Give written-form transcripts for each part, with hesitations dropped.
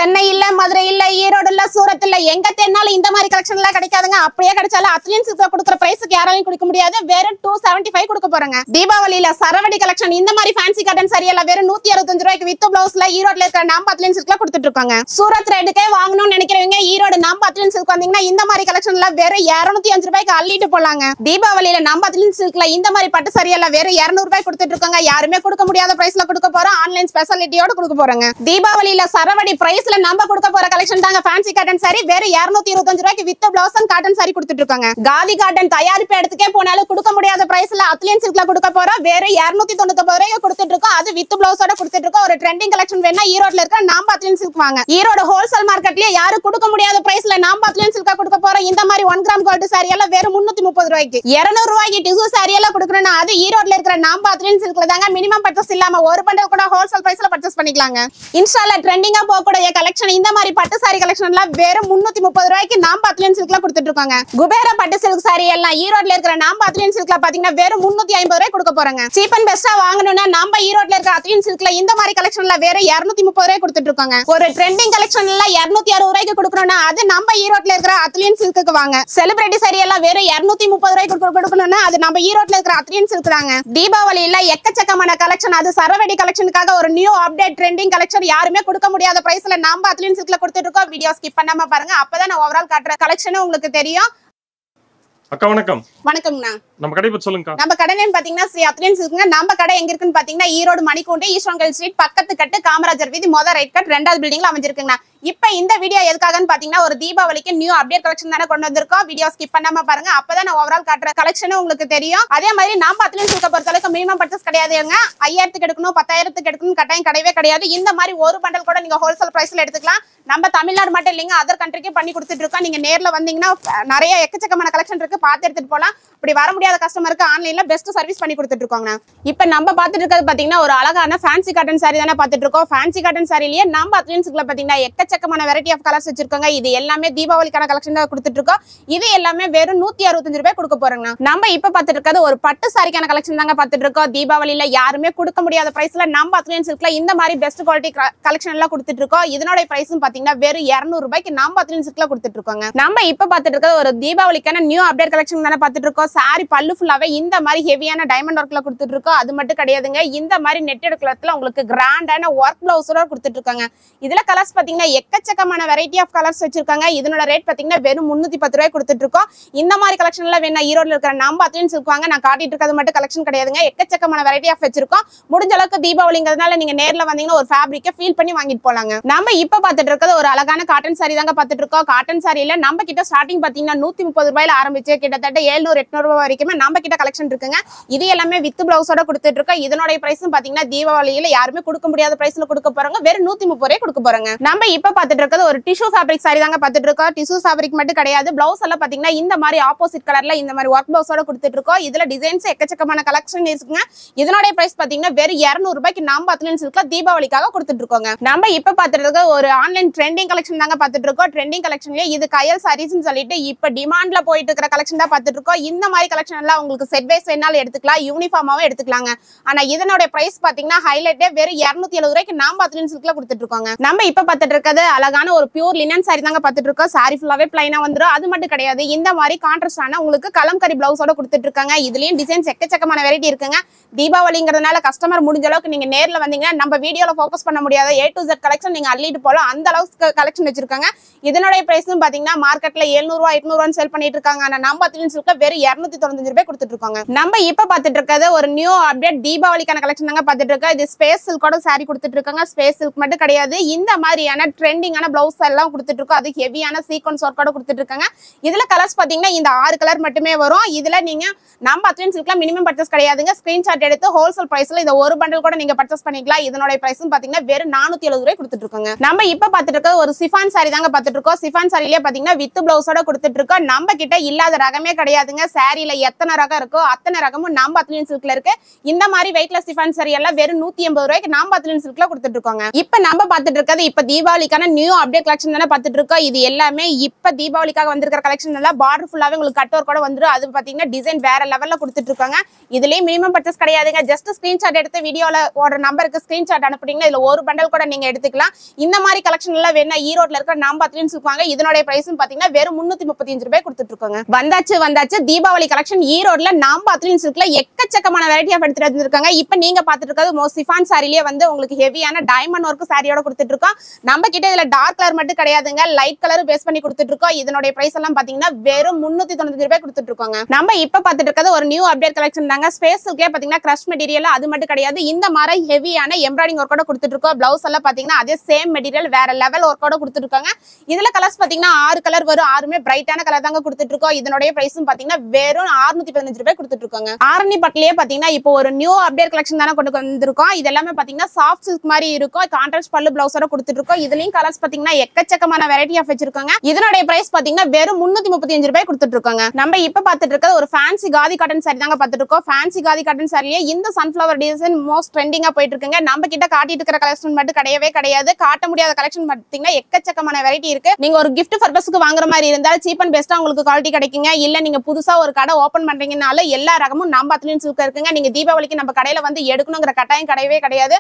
சென்னை இல்ல, மதுரை இல்ல, ஈரோடு இல்ல, சூரத் இல்ல, எங்க தேடினாலும் இந்த மாதிரி கலெக்ஷன் எல்லாம் கிடைக்காதுங்க. அப்படியே கிடைச்சாலும் அத்லியன் சில்க்ல கொடுக்குற பிரைஸ்க்கு யாராலையும் கொடுக்க முடியாது. வெறும் 275 கொடுக்க போறாங்க. தீபாவளியில சரவடி கலெக்ஷன் இந்த மாதிரி ஃபேன்சி காட்டன் சாரி எல்லாம் வெறும் 165 ரூபாய்க்கு வித் பிளவுஸ்ல ஈரோட்ல இருக்கிற நம்ம அத்லியன் சில்க்ல கொடுத்துட்டு இருக்காங்க. சூரத் ரேட்டுக்கே வாங்கணும்னு நினைக்கிறவங்க ஈரோடு நம்ம அத்லியன் சில்க் வந்தீங்கன்னா இந்த மாதிரி கலெக்ஷன் எல்லாம் வெறும் 205 ரூபாய்க்கு அள்ளிட்டு போலாங்க. தீபாவளியில நம்ம அத்லியன் சில்க்ல இந்த மாதிரி பட்டு சாரி எல்லாம் வெறும் 200 ரூபாய் கொடுத்துட்டு இருக்காங்க. யாருமே கொடுக்க முடியாத பிரைஸ்ல கொடுக்க போறோம். ஆன்லைன் ஸ்பெஷாலிட்டியோட கொடுக்க போறாங்க. தீபாவளியில சரவடி பிரைஸ்ல நம்ம கொடுக்க போற கலெக்ஷன் தாங்க ஃபேன்சி காட்டன் சாரி. வெறும் 225 ரூபாய்க்கு with blouse and cotton sorry கொடுத்துட்டு இருக்காங்க. காதி காட்டன் தயாரிப்பு எடுத்துக்கே போனாலும் கொடுக்க முடியாத பிரைஸ்ல அத்லியன் சில்க்ல கொடுக்க போறோம். வெறும் 299 ரூபாய்க்கு கொடுத்துட்டு இருக்கோம். அது வித் பிளவுஸோட கொடுத்துட்டு இருக்கோம். ஒரு ட்ரெண்டிங் கலெக்ஷன் வேணா ஈரோட்ல இருக்க நம்ம அத்லியன் சில்க் வாங்க. ஈரோடு ஹோல்சேல் மார்க்கெட்லயே யாரும் கொடுக்க முடியாத பிரைஸ்ல நம்ம அத்லியன் சில்கா கொடுக்க போறோம். இந்த மாதிரி 1 கிராம் கோல்ட் சாரி எல்லாம் வெறும் 330 ரூபாய்க்கு 200 ரூபாய்க்கு டிசு சாரி எல்லாம் கொடுக்கறேன்னா அது ஈரோட்ல இருக்கிற நம்ம அத்லியன் சில்க்ல தாங்க. மினிமம் பர்ச்சேஸ் இல்லாம ஒரு பண்டல் கூட ஹோல்சேல் பிரைஸ்ல பர்ச்சேஸ் பண்ணிக்கலாங்க. இன்ஸ்டால ட்ரெண்டிங்கா போகக்கூடிய கலெக்ஷன் இந்த மாதிரி பட்டு சாரி கலெக்ஷன் எல்லாம் வெறும் 330 ரூபாய்க்கு நம்ம அத்லியன் சில்க்ல கொடுத்துட்டு இருக்காங்க. குபேர பட்டு சில்க் சாரி எல்லாம் ஈரோட்ல இருக்கிற நம்ம அத்லியன் சில்க்ல பாத்தீங்கன்னா வெறும் 350 ரூபாய் கொடுக்க போறாங்க. சீப் அண்ட் பெஸ்டா வாங்கணும்னா நம்ம ஈரோட்ல இருக்கிற அத்லியன் சில்க்ல இந்த மாதிரி கலெக்ஷன்ல வெறும் 230 ரூபாய் கொடுத்துட்டு இருக்காங்க. ஒரு ட்ரெண்டிங் கலெக்ஷன்ல 260 ரூபாய்க்கு கொடுக்கணும்னா அது நம்ம ஈரோட்ல இருக்கிற அத்லியன் சில்க்கு வாங்க. செலிபிரிட்டி சாரி எல்லாம் வெறும் 230 ரூபாய்க்கு கொடுக்கணும்னா அது நம்ம ஈரோட்ல இருக்கிற அத்லியன் சில்க் தாங்க. தீபாவளியில எக்கச்சக்கமான கலெக்ஷன், அது சரவடி கலெக்ஷனுக்காக ஒரு நியூ அப்டேட் ட்ரெண்டிங் கலெக்ஷன் யாருமே கொடுக்க முடியாத பிரைஸ்ல நம்ம அத்லியன் சில்க்ல கொடுத்துட்டு இருக்கோம். வீடியோ ஸ்கிப் பண்ணாம பாருங்க. அப்பதான் நான் ஓவரால் காட்டுற கலெக்ஷன் உங்களுக்கு தெரியும். அக்கா வணக்கம். வணக்கம்ண்ணா. நம்ம கடை பத்தி சொல்லுங்க. நம்ம கடை நேம் பாத்தீங்கன்னா ஸ்ரீ அத்லியன் சில்க்ங்க. நம்ம கடை எங்க இருக்குன்னு பாத்தீங்கன்னா ஈரோடு மணிக்கூண்டு ஈஸ்வரங்கல் ஸ்ட்ரீட் பக்கத்து கட்டு காமராஜர் வீதி மொத ரைட் கட் 2வது பில்டிங்ல அமைஞ்சிருக்குங்க. இப்ப இந்த வீடியோ எதுக்காகன்னு பாத்தீங்கன்னா ஒரு தீபாவளிக்கு நியூ அப்டேட் கலெக்ஷன் தானே கொண்டு வந்திருக்கோம். வீடியோ ஸ்கிப் பண்ணாம பாருங்க. அப்பதான் நான் ஓவரால் காட்டுற கலெக்ஷன் உங்களுக்கு தெரியும். அதே மாதிரி நம்ம அத்லியன் சில்க பொறுத்தளவுக்கு மினிமம் பர்ச்சேஸ் கிடையாதுங்க. 5000க்கு எடுக்கணும் 10,000க்கு எடுக்கணும் கட்டாயம் கிடையவே கிடையாது. இந்த மாதிரி ஒரு பண்டல் கூட நீங்க ஹோல்சேல் பிரைஸ்ல எடுத்துக்கலாம். நம்ம தமிழ்நாடு மட்டும் இல்லைங்க, அதர் கண்ட்ரிக்கு பண்ணி கொடுத்துட்டு இருக்கோம். நீங்க நேர்ல வந்தீங்கன்னா நிறைய எக்கச்சக்கமான கலெக்ஷன் இருக்கு, பார்த்து எடுத்துட்டு போலாம். இப்படி வர முடியாத கஸ்டமருக்கு ஆன்லைன்ல பெஸ்ட் சர்வீஸ் பண்ணி கொடுத்துட்டு இருக்கோங்க. இப்ப நம்ம பார்த்துட்டு இருக்கிறது பாத்தீங்கன்னா ஒரு அழகான ஃபேன்சி காட்டன் சாரி தானே பார்த்துட்டு இருக்கோம். ஃபேன்சி காட்டன் சாரிலேயே நம்ம அத்லியன் சில்க்ல பாத்தீங்கன்னா எக்கச்சக்கமான வெரைட்டி ஆஃப் கலர்ஸ் வச்சிருக்காங்க. இது எல்லாமே தீபாவளிக்கான கலெக்ஷன் தான் கொடுத்துட்டு இருக்கோம். இது எல்லாமே வெறும் 165 ரூபாய் கொடுக்க போறாங்க. நம்ம இப்ப பார்த்துட்டு இருக்கிறது ஒரு பட்டு சாரிக்கான கலெக்ஷன் தாங்க பார்த்துட்டு இருக்கோம். தீபாவளியில யாருமே கொடுக்க முடியாத பிரைஸ்ல நம்ம அத்லியன் சில்க்ல இந்த மாதிரி பெஸ்ட் குவாலிட்டி கலெக்ஷன் எல்லாம் கொடுத்துட்டு இருக்கோம். இதனோட பிரைஸும் பாத்தீங்கன்னா வெறும் 200 ரூபாய்க்கு நம்ம அத்லியன் சில்க்ல கொடுத்துட்டு இருக்கோங்க. நம்ம இப்ப பார்த்துட்டு இருக்கிறது ஒரு தீபாவளிக்கான நியூ அப்டேட் கலெக்ஷன் தானே பார்த்துட்டு இருக்கோம். சாரி பல்லு ஃபுல்லாவே இந்த மாதிரி ஹெவியான டைமண்ட் ஒர்க்ல கொடுத்துட்டு இருக்கோம். அது மட்டும் கிடையாதுங்க, இந்த மாதிரி நெட்டட் கிளாத்ல உங்களுக்கு கிராண்டான ஒர்க் பிளவுஸோட கொடுத்துட்டு இருக்காங்க. இதுல கலர்ஸ் பாத்தீங்கன்னா எக்கச்சக்கமான வெரைட்டி ஆஃப் கலர்ஸ் வச்சிருக்காங்க. இதனோட ரேட் பாத்தீங்கன்னா வெறும் 310 ரூபாய் கொடுத்துட்டு இருக்கோம். இந்த மாதிரி கலெக்ஷன் எல்லாம் வேணா ஈரோட்ல இருக்கிற நம்ம அத்லியன் சில்க் வாங்க. நான் காட்டிட்டு இருக்கிறது மட்டும் கலெக்ஷன் கிடையாதுங்க, எக்கச்சக்கமான வெரைட்டி ஆஃப் வச்சிருக்கோம். முடிஞ்ச அளவுக்கு தீபாவளிங்கிறதுனால நீங்க நேர்ல வந்தீங்கன்னா ஒரு ஃபேப்ரிக்கை ஃபீல் பண்ணி வாங்கிட்டு போலாங்க. நம்ம இப்ப பார்த்துட்டு இருக்கிறது ஒரு அழகான காட்டன் சாரி தாங்க பார்த்துட்டு இருக்கோம். காட்டன் சாரியில நம்ம கிட்ட ஸ்டார்டிங் பாத்தீங்கன்னா 130 ரூபாயில ஆரம்பிச்சு கிட்டத்தட்ட 700-800 ரூபாய் வரைக்குமே நம்ம கிட்ட கலெக்ஷன் இருக்குங்க. இது எல்லாமே வித் பிளவுஸோட கொடுத்துட்டு இருக்கோம். இதனோட பிரைஸும் பாத்தீங்கன்னா தீபாவளியில யாருமே கொடுக்க முடியாத பிரைஸ்ல கொடுக்க போறாங்க. வெறும் 130 ரூபாய் கொடுக்க போறாங்க. நம்ம இப்ப பார்த்துட்டு இருக்கிறது ஒரு டிஷ்யூ ஃபேப்ரிக் சாரி தாங்க பார்த்துட்டு இருக்கோம். டிஷ்யூ ஃபேப்ரிக் மட்டும் கிடையாது, பிளவுஸ் எல்லாம் பாத்தீங்கன்னா இந்த மாதிரி ஆப்போசிட் கலர்ல இந்த மாதிரி ஒர்க் பிளவுஸோட கொடுத்துட்டு இருக்கோம். இதுல டிசைன்ஸ் எக்கச்சக்கமான கலெக்ஷன் இருக்குங்க. இதனோட பிரைஸ் பாத்தீங்கன்னா வெறும் 200 ரூபாய்க்கு நம்ம அத்லியன் சில்க்ல தீபாவளிக்காக கொடுத்துட்டு இருக்கோங்க. நம்ம இப்ப பார்த்துட்டு இருக்க ஒரு ஆன்லைன் ட்ரெண்டிங் கலெக்ஷன் தாங்க பார்த்துட்டு இருக்கோம். ட்ரெண்டிங் கலெக்ஷன்லயே இது கயல் சாரீஸ்னு சொல்லிட்டு இப்ப டிமாண்ட்ல போயிட்டு இருக்கிற கலெக்ஷன் தான் பார்த்துட்டு இருக்கோம். இந்த மாதிரி கலெக்ஷன் எல்லாம் உங்களுக்கு செட் வைஸ் வேணாலும் எடுத்துக்கலாம், யூனிஃபார்மாவும் எடுத்துக்கலாங்க. ஆனா இதனோட பிரைஸ் பாத்தீங்கன்னா ஹைலைட்டே வெறும் 270 ரூபாய்க்கு நம்ம அத்லியன் சில்க்ல கொடுத்துட்டு இருக்கோங்க. நம்ம இப்ப பார்த்துட்டு இருக்கிறது அழகான ஒரு பியூர் லினன் சாரி தாங்க பார்த்துட்டு இருக்கோம். சாரி ஃபுல்லாவே பிளைனா வந்துடும். அது மட்டும் கிடையாது, இந்த மாதிரி கான்ட்ராஸ்டான உங்களுக்கு கலம்கரி பிளவுஸோட கொடுத்துட்டு இருக்காங்க. இதுலயும் டிசைன்ஸ் எக்கச்சக்கமான வெரைட்டி இருக்குங்க. தீபாவளிங்கிறதுனால கஸ்டமர் முடிஞ்ச அளவுக்கு நீங்க நேர்ல வந்தீங்கன்னா நம்ம வீடியோல ஃபோக்கஸ் பண்ண முடியாத A to Z கலெக்ஷன் நீங்க அள்ளிட்டு போலாம். அந்த அளவுக்கு கலெக்ஷன் வச்சிருக்காங்க. இதனோட பிரைஸும் பாத்தீங்கன்னா மார்க்கெட்ல 700 ரூபாய் 800 ரூபாய் சேல் பண்ணிட்டு இருக்காங்க. ஆனா நம்ம அத்லியன் சில்க்ல வெறும் 295 ரூபாய் கொடுத்துட்டு இருக்காங்க. நம்ம இப்ப பார்த்துட்டு இருக்கிறது ஒரு நியூ அப்டேட் தீபாவளிக்கான கலெக்ஷன் தாங்க பார்த்துட்டு இருக்கோம். இது ஸ்பேஸ் சில்கோட சாரி கொடுத்துட்டு இருக்காங்க. ஸ்பேஸ் சில்க் மட்டும் கிடையாது, இந்த மாதிரியான ட்ரெண்டிங்கான பிளவுஸ் எல்லாம் கொடுத்துட்டு இருக்கோம். அது ஹெவியான சீக்வன்ஸ் ஒர்க்கோட கொடுத்துட்டு இருக்காங்க. இதுல கலர்ஸ் பாத்தீங்கன்னா இந்த 6 கலர் மட்டுமே வரும். இதுல நீங்க நம்ம அத்லியன் சில்க்ல மினிமம் பர்ச்சேஸ் கிடையாதுங்க. ஸ்கிரீன்ஷாட் எடுத்து ஹோல்சேல் பிரைஸ்ல இந்த ஒரு பண்டல் கூட நீங்க பர்ச்சேஸ் பண்ணிக்கலாம். இதனோட பிரைஸும் பாத்தீங்கன்னா வெறும் 470 ரூபாய் கொடுத்துட்டு இருக்காங்க. நம்ம இப்ப பார்த்துட்டு இருக்க ஒரு சிஃபான் சாரி தாங்க பார்த்துட்டு இருக்கோம். சிஃபான் சாரிலேயே பாத்தீங்கன்னா வித் பிளவுஸோட கொடுத்துட்டு இருக்கோம். நம்ம கிட்ட இல்லாத ரகமே கிடையாதுங்க. சாரியில எத்தனை ரகம் இருக்கோ அத்தனை ரகமும் நம்ம அத்லியன் சில்க்ல இருக்கு. இந்த மாதிரி வெயிட்லெஸ் சிஃபான் சாரி எல்லாம் வெறும் 180 ரூபாய்க்கு நம்ம அத்லியன் சில்க்ல கொடுத்துட்டு இருக்கோங்க. இப்ப நம்ம பார்த்துட்டு இருக்கிறது இப்ப தீபாவளிக்கான சூப்பரான நியூ அப்டேட் கலெக்ஷன் தானே பார்த்துட்டு இருக்கோம். இது எல்லாமே இப்ப தீபாவளிக்காக வந்திருக்கிற கலெக்ஷன் எல்லாம் பார்டர் ஃபுல்லாவே உங்களுக்கு கட் ஒர்க் கூட வந்துரும். அது பாத்தீங்கன்னா டிசைன் வேற லெவல்ல கொடுத்துட்டு இருக்காங்க. இதுலயே மினிமம் பர்ச்சேஸ் கிடையாதுங்க. ஜஸ்ட் ஸ்கிரீன்ஷாட் எடுத்து வீடியோல ஓடுற நம்பருக்கு ஸ்கிரீன்ஷாட் அனுப்புனீங்கன்னா இதுல ஒரு பண்டல் கூட நீங்க எடுத்துக்கலாம். இந்த மாதிரி கலெக்ஷன் எல்லாம் வேணா ஈரோட்ல இருக்கிற நாம் பாத்துலன்னு சொல்லுவாங்க. இதனுடைய பிரைஸும் பாத்தீங்கன்னா வெறும் 335 ரூபாய் கொடுத்துட்டு இருக்காங்க. வந்தாச்சு தீபாவளி கலெக்ஷன் ஈரோட்ல நாம் பாத்துலன்னு இருக்குல எக்கச்சக்கமான வெரைட்டி ஆஃப் எடுத்துட்டு வந்திருக்காங்க. இப்போ நீங்க பாத்துட்டு இருக்கிறது மோஸ்ட் சிஃபான் சாரிலேயே வந்து உங்களுக்கு ஹெவியான டைமண்ட் ஒர்க் சாரியோட கொடுத்துட்டு இருக்கோம். நம்ம கிட்ட இதுல டார்க் கலர் மட்டும் கிடையாதுங்க, லைட் கலர் பேஸ் பண்ணி கொடுத்துட்டு இருக்கோம். இதனுடைய பிரைஸ் எல்லாம் பாத்தீங்கன்னா வெறும் 395 ரூபாய் கொடுத்துட்டு இருக்காங்க. நம்ம இப்ப பாத்துட்டு இருக்கிறது ஒரு நியூ அப்டேட் கலெக்ஷன் தாங்க. ஸ்பேஸ்க்கே பாத்தீங்கன்னா கிரஷ் மெட்டீரியல் அது மட்டும் கிடையாது, இந்த மாதிரி ஹெவியான எம்ப்ராய்டிங் ஒர்க்கோட கொடுத்துட்டு இருக்கோம். பிளவுஸ் எல்லாம் பாத்தீங்கன்னா அதே சேம் மெட்டீரியல் வேற லெவல் ஒர்க்கோட கொடுத்துட்டு இருக்காங்க. இதுல கலர்ஸ் பாத்தீங்கன்னா 6 கலர் வரும். 6மே பிரைட்டான கலர் தாங்க கொடுத்துட்டு இருக்கோம். இதனுடைய பிரைஸும் பாத்தீங்கன்னா வெறும் 615 ரூபாய் கொடுத்துட்டு இருக்காங்க. ஆரணி பட்டிலேயே பாத்தீங்கன்னா இப்போ ஒரு நியூ அப்டேட் கலெக்ஷன் தானே கொண்டு வந்திருக்கோம். இது எல்லாமே பாத்தீங்கன்னா சாஃப்ட் சில்க் மாதிரி இருக்கும். கான்ட்ராஸ்ட் பல்லு பிளவுஸோட கொடுத்துட்டு இருக்கோம். இதுலயும் கலர்ஸ் பாத்தீங்கன்னா எக்கச்சக்கமான வெரைட்டி ஆஃப் வச்சிருக்காங்க. இதனுடைய பிரைஸ் பாத்தீங்கன்னா வெறும் 335 ரூபாய் கொடுத்துட்டு இருக்காங்க. நம்ம இப்ப பாத்துட்டு இருக்கிறது ஒரு ஃபேன்சி காதி காட்டன் சாரி தாங்க பாத்துட்டு இருக்கோம். ஃபேன்சி காதி காட்டன் சாரிலேயே இந்த சன்ஃபிளவர் டிசைன் மோஸ்ட் ட்ரெண்டிங்கா போயிட்டு இருக்குங்க. நம்ம கிட்ட காட்டிட்டு இருக்கிற கலெக்ஷன் மட்டும் கிடையவே கிடையாது. காட்ட முடியாத கலெக்ஷன் பாத்தீங்கன்னா எக்கச்சக்கமான வெரைட்டி இருக்கு. நீங்க ஒரு கிஃப்ட் பர்பஸ்க்கு வாங்குற மாதிரி இருந்தால் சீப் அண்ட் பெஸ்டா உங்களுக்கு குவாலிட்டி கிடைக்குங்க. இல்ல நீங்க புதுசா ஒரு கடை ஓபன் பண்றீங்கனால எல்லா ரகமும் நம்ம பாத்துலன்னு சில்க் இருக்குங்க. நீங்க தீபாவளிக்கு நம்ம கடையில வந்து எடுக்கணுங்கிற கட்டாயம் கிடையவே கிடையாது.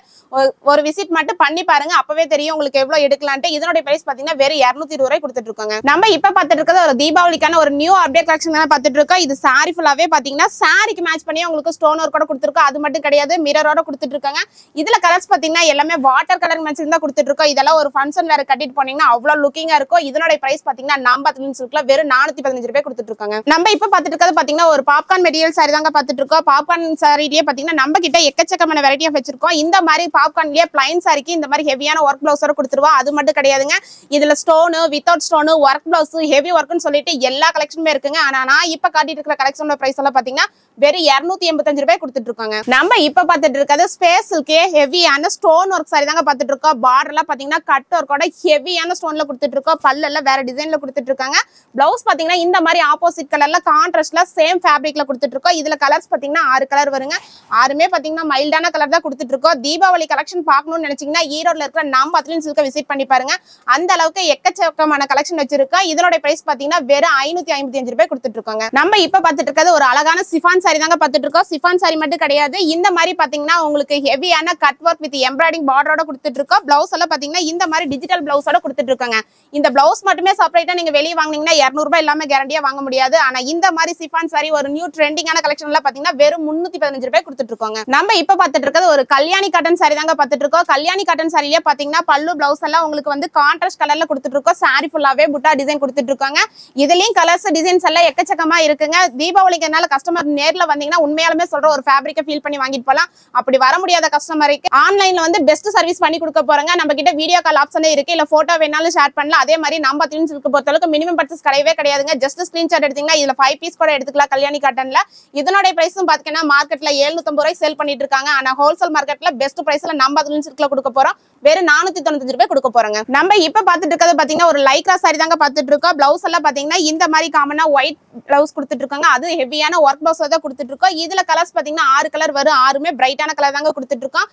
ஒரு விசிட் மட்டும் பண்ணி பாருங்க, அப்பவே தெரியும் உங்களுக்கு எவ்வளவு எடுக்கலான்ட்டு. இதனுடைய பிரைஸ் பாத்தீங்கன்னா வெறும் 220 ரூபாய் கொடுத்துட்டு இருக்காங்க. நம்ம இப்ப பாத்துட்டு இருக்கிறது ஒரு தீபாவளிக்கான ஒரு நியூ அப்டேட் கலெக்ஷன் தான் பாத்துட்டு இருக்கோம். இது சாரி ஃபுல்லாவே பாத்தீங்கன்னா சாரிக்கு மேட்ச் பண்ணி உங்களுக்கு ஸ்டோன் ஒர்க் கூட கொடுத்துருக்கோம். அது மட்டும் கிடையாது, மிரரோட கொடுத்துட்டு இருக்காங்க. இதுல கலர்ஸ் பாத்தீங்கன்னா எல்லாமே வாட்டர் கலர் மேட்ச் தான் கொடுத்துட்டு இருக்கோம். இதெல்லாம் ஒரு ஃபங்க்ஷன் வேற கட்டிட்டு போனீங்கன்னா அவ்வளவு லுக்கிங்கா இருக்கும். இதனுடைய பிரைஸ் பாத்தீங்கன்னா நம்ம பாத்துலன்னு சில்க்ல வெறும் 415 ரூபாய் கொடுத்துட்டு இருக்காங்க. நம்ம இப்ப பாத்துட்டு இருக்கிறது பாத்தீங்கன்னா ஒரு பாப்கார்ன் மெட்டீரியல் சாரி தாங்க பாத்துட்டு இருக்கோம். பாப்கார்ன் சாரிலேயே பாத்தீங்கன்னா நம்ம கிட்ட எக்கச்சக்கமான வெரைட்டி ஆஃப் வச்சிருக்கோம். இந்த மாதிரி பாப்கார்ன்லயே பிளைன் சாரிக்கு இந்த மாதிரி ஹெவியான ஒர்க் பிளவுஸோட கொடுத்துருவோம். அது மட்டும் கிடையாதுங்க, இதுல stone without stone work blouse heavy ஒர்க்னு சொல்லிட்டு எல்லா கலெக்ஷனுமே இருக்குங்க. ஆனா நான் இப்ப காட்டிட்டு இருக்கிற கலெக்ஷனோட பிரைஸ் எல்லாம் பாத்தீங்கன்னா வெறும் 285 ரூபாய் கொடுத்துட்டு இருக்காங்க. நம்ம இப்ப பாத்துட்டு இருக்கிறது ஸ்பேஸ் சில்கே ஹெவியான ஸ்டோன் ஒர்க் சாரி தாங்க பாத்துட்டு இருக்கோம். பார்டர் எல்லாம் பாத்தீங்கன்னா கட் ஒர்க்கோட ஹெவியான ஸ்டோன்ல கொடுத்துட்டு இருக்கோம். பல்ல எல்லாம் வேற டிசைன்ல கொடுத்துட்டு இருக்காங்க. பிளவுஸ் பாத்தீங்கன்னா இந்த மாதிரி ஆப்போசிட் கலர்ல கான்ட்ராஸ்ட்ல சேம் ஃபேப்ரிக்ல கொடுத்துட்டு இருக்கோம். இதுல கலர்ஸ் பாத்தீங்கன்னா 6 கலர் வருங்க. 6மே பாத்தீங்கன்னா மைல்டான கலர் தான் கொடுத்துட்டு இருக்கோம். தீபாவளி கலெக்ஷன் பார்க்கணும்னு நினைச்சீங்கன்னா ஈரோட்ல இருக்கிற நம்ம பாத்துலன்னு சில்க விசிட் பண்ணி பாருங்க. அந்த அளவுக்கு எக்கச்சக்கமான கலெக்ஷன் வச்சிருக்கோம். இதனோட பிரைஸ் பாத்தீங்கன்னா வெறும் 555 ரூபாய் கொடுத்துட்டு இருக்காங்க. நம்ம இப்ப பாத்துட்டு இருக்கிறது ஒரு அழகான சிஃபான் சாரி தாங்க பாத்துட்டு இருக்கோம். சிஃபான் சாரி மட்டும் கிடையாது, இந்த மாதிரி பாத்தீங்கன்னா உங்களுக்கு ஹெவியான கட் ஒர்க் வித் எம்ப்ராய்டிங் பார்டரோட கொடுத்துட்டு இருக்கோம். பிளவுஸ் எல்லாம் பாத்தீங்கன்னா இந்த மாதிரி டிஜிட்டல் பிளவுஸோட கொடுத்துட்டு இருக்காங்க. இந்த பிளவுஸ் மட்டுமே செப்பரேட்டா நீங்க வெளியே வாங்குனீங்கன்னா 200 ரூபாய் இல்லாம கேரண்டியா வாங்க முடியாது. ஆனா இந்த மாதிரி சிஃபான் சாரி ஒரு நியூ ட்ரெண்டிங்கான கலெக்ஷன் எல்லாம் பாத்தீங்கன்னா வெறும் 315 ரூபாய் கொடுத்துட்டு இருக்காங்க. நம்ம இப்ப பாத்துட்டு இருக்கிறது ஒரு கல்யாணி காட்டன் சாரி தாங்க பாத்துட்டு இருக்கோம். கல்யாணி காட்டன் சாரிலேயே பாத்தீங்கன்னா பல்லு பிளவுஸ் எல்லாம் உங்களுக்கு வந்து கான்ட்ராஸ்ட் கலர்ல கொடுத்துட்டு இருக்கோம். சாரி ஃபுல்லாவே புட்டா டிசைன் கொடுத்துட்டு இருக்காங்க. இதுலயும் கலர்ஸ் டிசைன்ஸ் எல்லாம் எக்கச்சக்கமா இருக்குங்க. தீபாவளிக்குனால கஸ்டமர் நேர்ல வந்தீங்கன்னா உண்மையாலுமே சொல்ற ஒரு ஃபேப்ரிக்கை ஃபீல் பண்ணி வாங்கிட்டு போலாம். அப்படி வர முடியாத கஸ்டமருக்கு ஆன்லைன்ல வந்து பெஸ்ட் சர்வீஸ் பண்ணி கொடுக்க போறாங்க. நம்ம கிட்ட வீடியோ கால் ஆப்ஷனே இருக்கு, இல்ல போட்டோ வேணாலும் ஷேர் பண்ணலாம். அதே மாதிரி நம்ம பாத்துலன்னு சில்க் பொறுத்தளவுக்கு மினிமம் பர்ச்சேஸ் கிடையவே கிடையாதுங்க. ஜஸ்ட் ஸ்கிரீன்ஷாட் எடுத்தீங்கன்னா இதுல 5 பீஸ் கூட எடுத்துக்கலாம் கல்யாணி காட்டன்ல. இதனோட பிரைஸும் பாத்தீங்கன்னா மார்க்கெட்ல 750 ரூபாய் சேல் பண்ணிட்டு இருக்காங்க. ஆனா ஹோல்சேல் மார்க்கெட்ல பெஸ்ட் பிரைஸ்ல நம்ம பாத்துலன்னு சில்க்ல கொடுக்க போறோம். வெறும் 495 ரூபாய் கொடுக்க போறாங்க. நம்ம இப்ப பாத்துட்டு இருக்கிறது பாத்தீங்கன்னா ஒரு லைக்ரா சாரி தாங்க பாத்துட்டு இருக்கோம். பிளவுஸ் எல்லாம் பாத்தீங்கன்னா இந்த மாதிரி காமனா ஒயிட் பிளவுஸ் கொடுத்துட்டு இருக்காங்க. அது ஹெவியான ஒர்க் பிளவுஸ் தான் கொடுத்துட்டு இருக்கோம். இதுல கலர்ஸ் பாத்தீங்கன்னா 6 கலர் வரும். 6மே பிரைட்டான கலர் தாங்க கொடுத்துட்டு இருக்கோம்.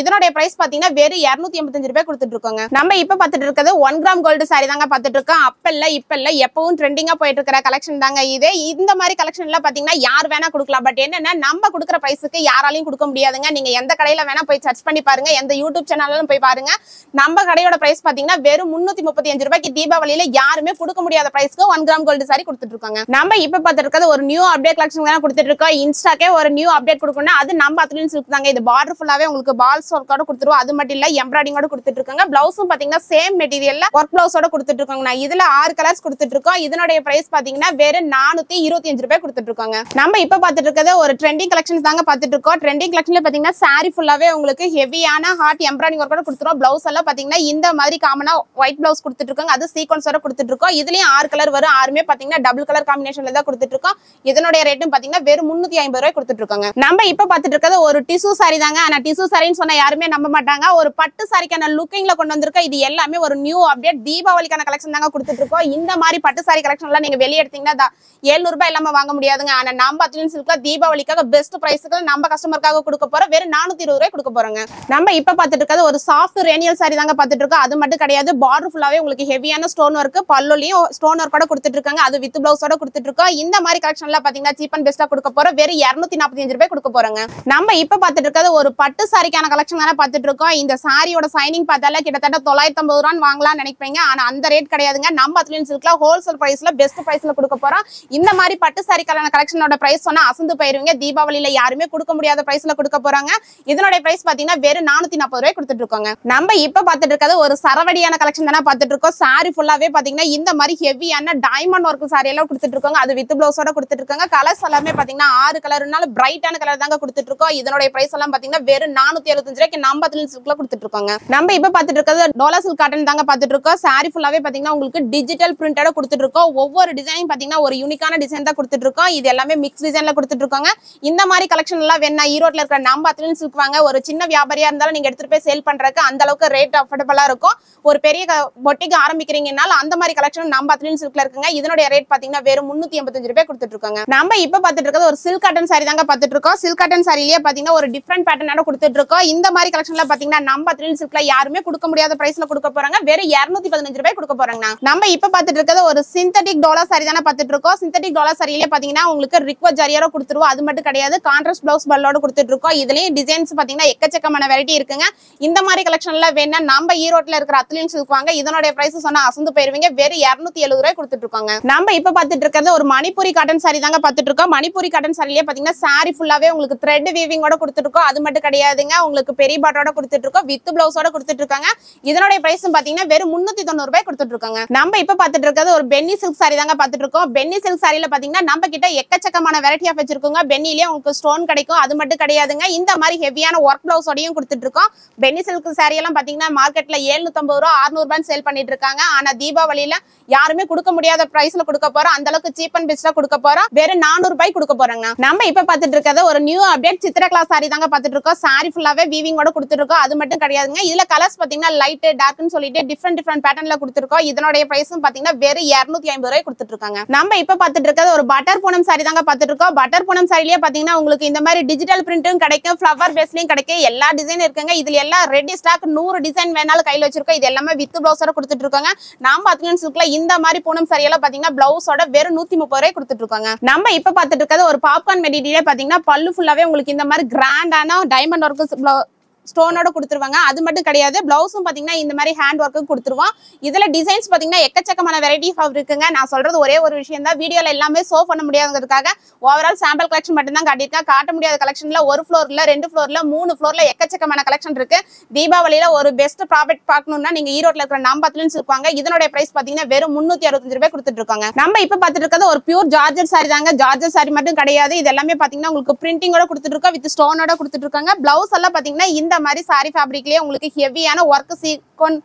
இதனுடைய பிரைஸ் பாத்தீங்கன்னா வெறும் 285 ரூபாய் கொடுத்துட்டு இருக்காங்க. நம்ம இப்ப பாத்துட்டு இருக்கிறது 1 கிராம் கோல்டு சாரி தாங்க பாத்துட்டு இருக்கோம். அப்ப இல்ல எப்பவும் ட்ரெண்டிங்கா போயிட்டு இருக்கிற கலெக்ஷன் தாங்க இது. இந்த மாதிரி கலெக்ஷன் எல்லாம் பாத்தீங்கன்னா யார் வேணா கொடுக்கலாம். பட் என்னன்னா நம்ம கொடுக்குற பிரைஸுக்கு யாராலையும் கொடுக்க முடியாதுங்க. நீங்க எந்த கடையில வேணா போய் சர்ச் பண்ணி பாருங்க, எந்த யூடியூப் சேனலும் போய் பாருங்க. நம்ம கடையோட பிரைஸ் பாத்தீங்கன்னா வெறும் 335 ரூபாய்க்கு தீபாவளியில யாருமே கொடுக்க முடியாத பிரைஸ்க்கு 1 கிராம் கோல்டு சாரி கொடுத்துட்டு இருக்காங்க. நம்ம இப்ப பாத்துட்டு இருக்கிறது ஒரு நியூ அப்டேட் கலெக்ஷன் தான் கொடுத்துட்டு இருக்கோம். இன்ஸ்டாக்கே ஒரு நியூ அப்டேட் கொடுக்கணும்னா அது நம்ம பாத்துலன்னு சில்க் தாங்க. இது பார்டர் ஃபுல்லாவே உங்களுக்கு பால் ஒர்க்கோட கொடுத்துருவோம். அது மட்டும் இல்ல எம்ப்ராய்டிங்கோட கொடுத்துட்டு இருக்காங்க. பிளவுஸும் பாத்தீங்கன்னா சேம் மெட்டீரியல்ல ஒர்க் பிளவுஸோட கொடுத்துட்டு இருக்காங்க. இதுல 6 கலர்ஸ் கொடுத்துட்டு இருக்கோம். இதனுடைய பிரைஸ் பாத்தீங்கன்னா வெறும் 425 ரூபாய் கொடுத்துட்டு இருக்காங்க. நம்ம இப்ப பாத்துட்டு இருக்கிறது ஒரு ட்ரெண்டிங் கலெக்ஷன் தாங்க பாத்துட்டு இருக்கோம். ட்ரெண்டிங் கலெக்ஷன்ல பாத்தீங்கன்னா சாரி ஃபுல்லாவே உங்களுக்கு ஹெவியான ஹார்ட் எம்ப்ராய்டிங் ஒர்க்கோட கொடுத்துருவோம். பிளவுஸ் எல்லாம் பாத்தீங்கன்னா இந்த மாதிரி காமனா ஒயிட் பிளவுஸ் கொடுத்துட்டு இருக்காங்க. அது சீக்வன்ஸோட கொடுத்துட்டு இருக்கோம். இதுலயும் 6 கலர் வரும். 6மே பாத்தீங்கன்னா டபுள் கலர் காம்பினேஷன்ல தான் கொடுத்துட்டு இருக்கோம். இதனுடைய ரேட்டும் பாத்தீங்கன்னா வெறும் 350 ரூபாய் கொடுத்துட்டு இருக்காங்க. நம்ம இப்ப பாத்துட்டு இருக்கிறது ஒரு டிஷ்யூ சாரி தாங்க. ஆனா டிஷ்யூ சாரின்னு சொன்னா சொன்னா யாருமே நம்ப மாட்டாங்க. ஒரு பட்டு சாரிக்கான லுக்கிங்ல கொண்டு வந்திருக்கோம். இது எல்லாமே ஒரு நியூ அப்டேட் தீபாவளிக்கான கலெக்ஷன் தாங்க கொடுத்துட்டு இருக்கோம். இந்த மாதிரி பட்டு சாரி கலெக்ஷன் எல்லாம் நீங்க வெளியே எடுத்தீங்கன்னா 700 ரூபாய் இல்லாம வாங்க முடியாதுங்க. ஆனா நம்ம அத்லின் சில்க்ல தீபாவளிக்காக பெஸ்ட் பிரைஸ்க்கு நம்ம கஸ்டமருக்காக கொடுக்க போறோம். வெறும் 420 ரூபாய் கொடுக்க போறோங்க. நம்ம இப்ப பாத்துட்டு இருக்கிறது ஒரு சாஃப்ட் ரேனியல் சாரி தாங்க பாத்துட்டு இருக்கோம். அது மட்டும் கிடையாது, பார்டர் ஃபுல்லாவே உங்களுக்கு ஹெவியான ஸ்டோன் ஒர்க், பல்லுலயும் ஸ்டோன் ஒர்க்கோட கொடுத்துட்டு இருக்காங்க. அது வித் பிளவுஸோட கொடுத்துட்டு இருக்கோம். இந்த மாதிரி கலெக்ஷன் எல்லாம் பாத்தீங்கன்னா சீப் அண்ட் பெஸ்டா கொடுக்க போறோம். வெறும் 245 ரூபாய் கொடுக்க போறோங்க. நம்ம இப்ப பாத்துட்டு இருக்கிறது ஒரு பட்டு சாரிக்கான கலெக்ஷன் தானே பாத்துட்டு இருக்கோம். இந்த சாரியோட சைனிங் பார்த்தாலே கிட்டத்தட்ட 950 ரூபான்னு வாங்கலாம் நினைப்பீங்க. ஆனா அந்த ரேட் கிடையாதுங்க. நம்ம அத்லின் சில்க்ல ஹோல்சேல் பிரைஸ்ல பெஸ்ட் பிரைஸ்ல கொடுக்க போறோம். இந்த மாதிரி பட்டு சாரிக்கான கலெக்ஷனோட பிரைஸ் சொன்னா அசந்து போயிருவீங்க. தீபாவளியில யாருமே கொடுக்க முடியாத பிரைஸ்ல கொடுக்க போறாங்க. இதனோட பிரைஸ் பாத்தீங்கன்னா வெறும் 440 ரூபாய் கொடுத்துட்டு இருக்கோங்க. நம்ம இப்ப பாத்துட்டு இருக்கிறது ஒரு சரவடியான கலெக்ஷன் தானே பாத்துட்டு இருக்கோம். சாரி ஃபுல்லாவே பாத்தீங்கன்னா இந்த மாதிரி ஹெவியான டைமண்ட் ஒர்க் சாரி எல்லாம் கொடுத்துட்டு இருக்காங்க. அது வித் பிளவுஸோட கொடுத்துட்டு இருக்காங்க. கலர்ஸ் எல்லாமே பாத்தீங்கன்னா 6 கலர்னால பிரைட்டான கலர் தாங்க கொடுத்துட்டு இருக்கோம். இதனோட பிரைஸ் எல்லாம் பாத்தீங்கன்னா வெறும் 475 ரூபாய்க்கு நம்ம அத்லின் சில்க்ல கொடுத்துட்டு இருக்காங்க. நம்ம இப்ப பாத்துட்டு இருக்கிறது டோலா சில்க் காட்டன் தாங்க பாத்துட்டு இருக்கோம். சாரி ஃபுல்லாவே பாத்தீங்கன்னா உங்களுக்கு டிஜிட்டல் பிரிண்டோட கொடுத்துட்டு இருக்கோம். ஒவ்வொரு டிசைனிங் பாத்தீங்கன்னா ஒரு யூனிக்கான டிசைன் தான் கொடுத்துட்டு இருக்கோம். இது எல்லாமே மிக்ஸ் டிசைன்ல கொடுத்துட்டு இருக்காங்க. இந்த மாதிரி கலெக்ஷன் எல்லாம் வேணா ஈரோட்ல இருக்கிற நம்ம அத்லின் சில்க் வாங்க. ஒரு சின்ன வியாபாரியா இருந்தாலும் நீங்க எடுத்துட்டு போய் சேல் பண்றதுக்கு அந்த அளவுக்கு ரேட் அஃபோர்டபிளா இருக்கும். ஒரு பெரிய பொட்டிக்கு ஆரம்பிக்கிறீங்கனால அந்த மாதிரி கலெக்ஷன் நம்ம அத்லின் சில்க்ல இருக்குங்க. இதனுடைய ரேட் பாத்தீங்கன்னா வெறும் 385 ரூபாய் கொடுத்துட்டு இருக்காங்க. நம்ம இப்ப பாத்துட்டு இருக்கிறது ஒரு சில்க் காட்டன் சாரி தாங்க பாத்துட்டு இருக்கோம். சில்க் காட்டன் சாரிலேயே பாத்தீங்கன்னா ஒரு டிஃபரெண்ட் பேட்டர்னோட கொடுத்துட்டு இருக்கோம். இந்த மாதிரி கலெக்ஷன்ல பாத்தீங்கன்னா நம்ம அத்லின் சில்க்ல யாருமே கொடுக்க முடியாத பிரைஸ்ல கொடுக்க போறாங்க. வெறும் 215 ரூபாய் கொடுக்க போறாங்க. நம்ம இப்ப பாத்துட்டு இருக்கிறது ஒரு சிந்தட்டிக் டோலா சாரி தானே பாத்துட்டு இருக்கோம். சிந்தட்டிக் டோலா சாரிலேயே பாத்தீங்கன்னா உங்களுக்கு ரிக்வெஸ்ட் ஜரியோட கொடுத்துருவோம். அது மட்டும் கிடையாது, கான்ட்ராஸ்ட் பிளவுஸ் பல்லோட கொடுத்துட்டு இருக்கோம். இதுலயும் டிசைன்ஸ் பாத்தீங்கன்னா எக்கச்சக்கமான வெரைட்டி இருக்குங்க. இந்த மாதிரி கலெக்ஷன்ல வேணா நம்ம ஈரோட்ல இருக்கிற அத்லின் சில்க் வாங்க. இதனோட பிரைஸ் சொன்னா அசந்து போயிருவீங்க. வெறும் 270 ரூபாய் கொடுத்துட்டு இருக்காங்க. நம்ம இப்ப பாத்துட்டு இருக்கிறது ஒரு மணிப்பூரி காட்டன் சாரி தாங்க பாத்துட்டு இருக்கோம். மணிப்பூரி காட்டன் சாரிலேயே பாத்தீங்கன்னா சாரி ஃபுல்லாவே உங்களுக்கு த்ரெட் வீவிங்கோட கொடுத்துட்டு இருக்கோம். அது மட்டும் கிடையாதுங்க, உங்களுக்கு பெரிய பாட்டோட கொடுத்துட்டு இருக்கோம். வித் பிளவுஸோட கொடுத்துட்டு இருக்காங்க. இதனோட பிரைஸ் பாத்தீங்கன்னா வெறும் 390 ரூபாய் கொடுத்துட்டு இருக்காங்க. நம்ம இப்ப பாத்துட்டு இருக்கிறது ஒரு பென்னி சில்க் சாரி தாங்க பாத்துட்டு இருக்கோம். பென்னி சில்க் சாரியில பாத்தீங்கன்னா நம்ம கிட்ட எக்கச்சக்கமான வெரைட்டி ஆஃப் வச்சிருக்கோங்க. பென்னிலேயே உங்களுக்கு ஸ்டோன் கிடைக்கும். அது மட்டும் கிடையாதுங்க, இந்த மாதிரி ஹெவியான ஒர்க் பிளவுஸோடையும் கொடுத்துட்டு இருக்கோம். பென்னி சில்க் சாரி எல்லாம் பாத்தீங்கன்னா மார்க்கெட்ல 750 ரூபா 600 ரூபாய் சேல் பண்ணிட்டு இருக்காங்க. ஆனா தீபாவளியில யாருமே கொடுக்க முடியாத பிரைஸ்ல கொடுக்க போறோம். அந்த அளவுக்கு சீப் அண்ட் பெஸ்டா கொடுக்க போறோம். வெறும் 400 ரூபாய் கொடுக்க போறாங்க. நம்ம இப்ப பாத்துட்டு இருக்கிறது ஒரு நியூ அப்டேட் சித்ரகலா சாரி தாங்க பாத்துட்டு இருக்கோம். சாரி ஃபுல்லாவே வீவிங்கோட கொடுத்துட்டு இருக்கோம். அது மட்டும் கிடையாதுங்க, இதுல கலர்ஸ் பாத்தீங்கன்னா லைட் டார்க்னு சொல்லிட்டு டிஃபரெண்ட் பேட்டர்ன்ல கொடுத்துருக்கோம். இதனுடைய பிரைஸும் பாத்தீங்கன்னா வெறும் 250 ரூபாய் கொடுத்துட்டு இருக்காங்க. நம்ம இப்ப பாத்துட்டு இருக்கிறது ஒரு பட்டர் பூனம் சாரி தாங்க பாத்துட்டு இருக்கோம். பட்டர் பூனம் சாரிலேயே பாத்தீங்கன்னா உங்களுக்கு இந்த மாதிரி டிஜிட்டல் பிரிண்டும் கிடைக்கும், ஃபிளவர் பேஸ்லயும் கிடைக்கும். எல்லா டிசைன் இருக்குங்க. இதுல எல்லாம் ரெடி ஸ்டாக் 100 டிசைன் வேணாலும் கையில வச்சிருக்கோம். இது எல்லாமே வித் பிளவுஸோட கொடுத்துட்டு இருக்காங்க. நம்ம அத்லின் சில்க்ல இந்த மாதிரி பூனம் சாரி எல்லாம் பாத்தீங்கன்னா பிளவுஸோட வெறும் 130 ரூபாய் கொடுத்துட்டு இருக்காங்க. நம்ம இப்ப பாத்துட்டு இருக்கிறது ஒரு பாப்கார்ன் மெட்டீரியல் பாத்தீங்கன்னா பல்லு ஃபுல்லாவே உங்களுக்கு இந்த மாதிரி கிராண்டான டைமண்ட் ஒர்க் ஸ்டோனோட கொடுத்துருவாங்க. அது மட்டும் கிடையாது, பிளவுஸும் பாத்தீங்கன்னா இந்த மாதிரி ஹேண்ட் ஒர்க்கு கொடுத்துருவோம். இதுல டிசைன்ஸ் பாத்தீங்கன்னா எக்கச்சக்கமான வெரைட்டி இருக்குங்க. நான் சொல்றது ஒரே ஒரு விஷயம் தான், வீடியோல எல்லாமே ஷோ பண்ண முடியாதுங்கிறதுக்காக ஓவரால் சாம்பிள் கலெக்ஷன் மட்டும் தான் காட்டியிருக்கேன். காட்ட முடியாத கலெக்ஷன்ல ஒரு ஃப்ளோர்ல 2 ஃப்ளோர்ல 3 ஃப்ளோர்ல எக்கச்சக்கமான கலெக்ஷன் இருக்கு. தீபாவளியில ஒரு பெஸ்ட் ப்ராஃபிட் பார்க்கணும்னா நீங்க ஈரோட்ல இருக்கிற நம்ம அத்லின் சில்க் வாங்க. இதனுடைய பிரைஸ் பாத்தீங்கன்னா வெறும் 365 ரூபாய் கொடுத்துட்டு இருக்காங்க. நம்ம இப்ப பாத்துட்டு இருக்கிறது ஒரு பியூர் ஜார்ஜெட் சாரி தாங்க. ஜார்ஜெட் சாரி மட்டும் கிடையாது, இது எல்லாமே பாத்தீங்கன்னா உங்களுக்கு பிரிண்டிங்கோட கொடுத்துட்டு இருக்கோம், வித் ஸ்டோனோட கொடுத்துட்டு இருக்காங்க. பிளவுஸ் எல்லாம் பாத்தீங்கன்னா இந்த மாதிரி சாரி ஃபேப்ரிக்லயே உங்களுக்கு ஹெவியான ஒர்க் சீக்வென்ஸ்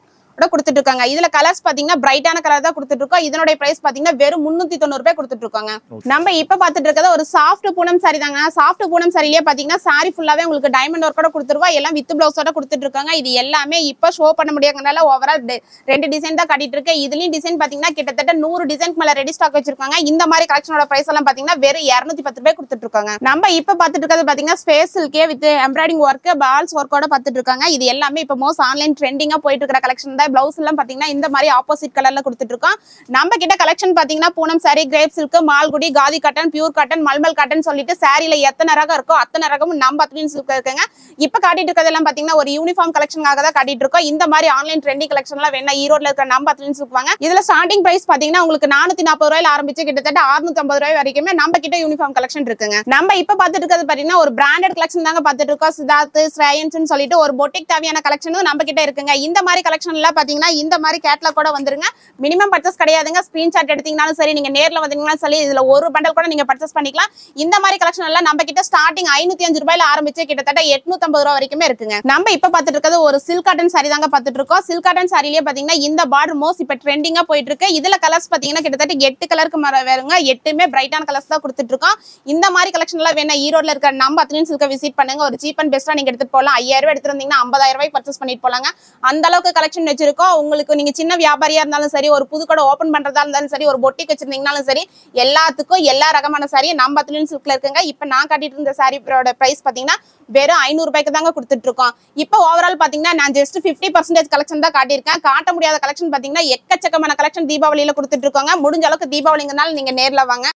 கொடுத்துட்டு இருக்காங்க. இதுல கலர்ஸ் பாத்தீங்கன்னா பிரைட்டான கலர் தான் கொடுத்துட்டு இருக்கோம். இதனோட பிரைஸ் பாத்தீங்கன்னா வெறும் 390 ரூபாய் கொடுத்துட்டு இருக்காங்க. நம்ம இப்ப பாத்துட்டு இருக்கிறது ஒரு சாஃப்ட் பூனம் சாரி தாங்க. சாஃப்ட் பூனம் சாரிலேயே பாத்தீங்கன்னா சாரி ஃபுல்லாவே உங்களுக்கு டைமண்ட் ஒர்க்கோட கொடுத்துருவா. எல்லாம் வித் பிளவுஸோட கொடுத்துட்டு இருக்காங்க. இது எல்லாமே இப்ப ஷோ பண்ண முடியாதனால ஓவரால் 2 டிசைன் தான் காட்டிட்டு இருக்கு. இதுலயும் டிசைன் பாத்தீங்கன்னா கிட்டத்தட்ட 100 டிசைனுக்கு மேல ரெடி ஸ்டாக் வச்சிருக்காங்க. இந்த மாதிரி கலெக்ஷனோட பிரைஸ் எல்லாம் பாத்தீங்கன்னா வெறும் 210 ரூபாய் கொடுத்துட்டு இருக்காங்க. நம்ம இப்ப பாத்துட்டு இருக்கிறது பாத்தீங்கன்னா ஸ்பேஸ் சில்கே வித் எம்ப்ராய்டிங் ஒர்க் பால்ஸ் ஒர்க்கோட பாத்துட்டு இருக்காங்க. இது எல்லாமே இப்ப மோஸ்ட் ஆன்லைன் ட்ரெண்டிங்கா போயிட்டு இருக்கிற கலெக்ஷன் தான். பிளவுஸ் எல்லாம் பாத்தீங்கன்னா இந்த மாதிரி ஆப்போசிட் கலர்ல கொடுத்துட்டு இருக்கோம். நம்ம கிட்ட கலெக்ஷன் பாத்தீங்கன்னா Poonam sorry, grape silk, Malgudi, khadi cotton, pure cotton, mulmul cotton சொல்லிட்டு சாரில எத்தனை ரகம் இருக்கோ அத்தனை ரகமும் நம்ம அத்லின் சில்க் இருக்குங்க. இப்ப காட்டிட்டு இருக்கிறதெல்லாம் பாத்தீங்கன்னா ஒரு யூனிஃபார்ம் கலெக்ஷனுக்காக தான் காட்டிட்டு இருக்கோம். இந்த மாதிரி ஆன்லைன் ட்ரெண்டிங் கலெக்ஷன்லாம் வேணா ஈரோட்ல இருக்கிற நம்ம அத்லின் சில்க் வாங்க. இதுல ஸ்டார்டிங் பிரைஸ் பாத்தீங்கன்னா உங்களுக்கு 440 ரூபாயில ஆரம்பிச்சு கிட்டத்தட்ட 650 ரூபாய் வரைக்குமே நம்ம கிட்ட யூனிஃபார்ம் கலெக்ஷன் இருக்குங்க. நம்ம இப்ப பாத்துட்டு இருக்கிறது பாத்தீங்கன்னா ஒரு பிராண்டட் கலெக்ஷன் தாங்க பாத்துட்டு இருக்கோம். சித்தார்த், ஸ்ரேயன்ஸ் சொல்லிட்டு ஒரு பொட்டிக் தேவையான கலெக்ஷனும் நம்ம கிட்ட இருக்குங்க. இந்த மாதிரி கலெக்ஷன்ல பாத்தீங்கன்னா இந்த மாதிரி கேட்லாக் கூட வந்துருங்க. மினிமம் பர்ச்சேஸ் கிடையாதுங்க. ஸ்கிரீன்ஷாட் எடுத்தீங்கனாலும் சரி, நீங்க நேர்ல வந்தீங்கனாலும் சரி, இதுல ஒரு பண்டல் கூட நீங்க பர்ச்சேஸ் பண்ணிக்கலாம். இந்த மாதிரி கலெக்ஷன் எல்லாம் நம்ம கிட்ட ஸ்டார்டிங் 505 ரூபாயில ஆரம்பிச்சு கிட்டத்தட்ட 850 ரூபாய் வரைக்குமே இருக்குங்க. நம்ம இப்ப பாத்துட்டு இருக்கிறது ஒரு சில்க் காட்டன் சாரி தாங்க பாத்துட்டு இருக்கோம். சில்க் காட்டன் சாரிலேயே பாத்தீங்கன்னா இந்த பார்டர் மோஸ்ட் இப்ப ட்ரெண்டிங்கா போயிட்டு இருக்கு. இதுல கலர்ஸ் பாத்தீங்கன்னா கிட்டத்தட்ட 8 கலருக்கு மேல வருங்க. 8மே பிரைட்டான கலர்ஸ் தான் கொடுத்துட்டு இருக்கோம். இந்த மாதிரி கலெக்ஷன் எல்லாம் வேணா ஈரோட்ல இருக்க நம்ம அத்லீன் சில்க விசிட் பண்ணுங்க. ஒரு சீப் அண்ட் பெஸ்டா நீங்க எடுத்துட்டு போகலாம். 5000 ரூபாய் எடுத்து வந்தீங்கன்னா 50,000 ரூபாய் பர்ச்சேஸ் பண்ணிட்டு போலாங்க. அந்த அளவுக்கு கலெக்ஷன் வச்சிருக்கோம். உங்களுக்கு நீங்க சின்ன வியாபாரியா இருந்தாலும் சரி, ஒரு புது கடை ஓபன் பண்றதா இருந்தாலும் சரி, ஒரு பொட்டிக் வச்சிருந்தீங்கனாலும் சரி, எல்லாத்துக்கும் எல்லா ரகமான சாரி நம்ம அத்லீன் சில்க்ல இருக்குங்க. இப்ப நான் காட்டிட்டு இருந்த சாரியோட பிரைஸ் பாத்தீங்கன்னா வெறும் 500 ரூபாய்க்கு தாங்க கொடுத்துட்டு இருக்கோம். இப்போ ஓவரால் பாத்தீங்கன்னா நான் ஜஸ்ட் 50% கலெக்ஷன் தான் காட்டியிருக்கேன். காட்ட முடியாத கலெக்ஷன் பாத்தீங்கன்னா எக்கச்சக்கமான கலெக்ஷன் தீபாவளியில கொடுத்துட்டு இருக்கோங்க. முடிஞ்ச அளவுக்கு தீபாவளிங்கனால நீங்க நேர்ல வாங்க.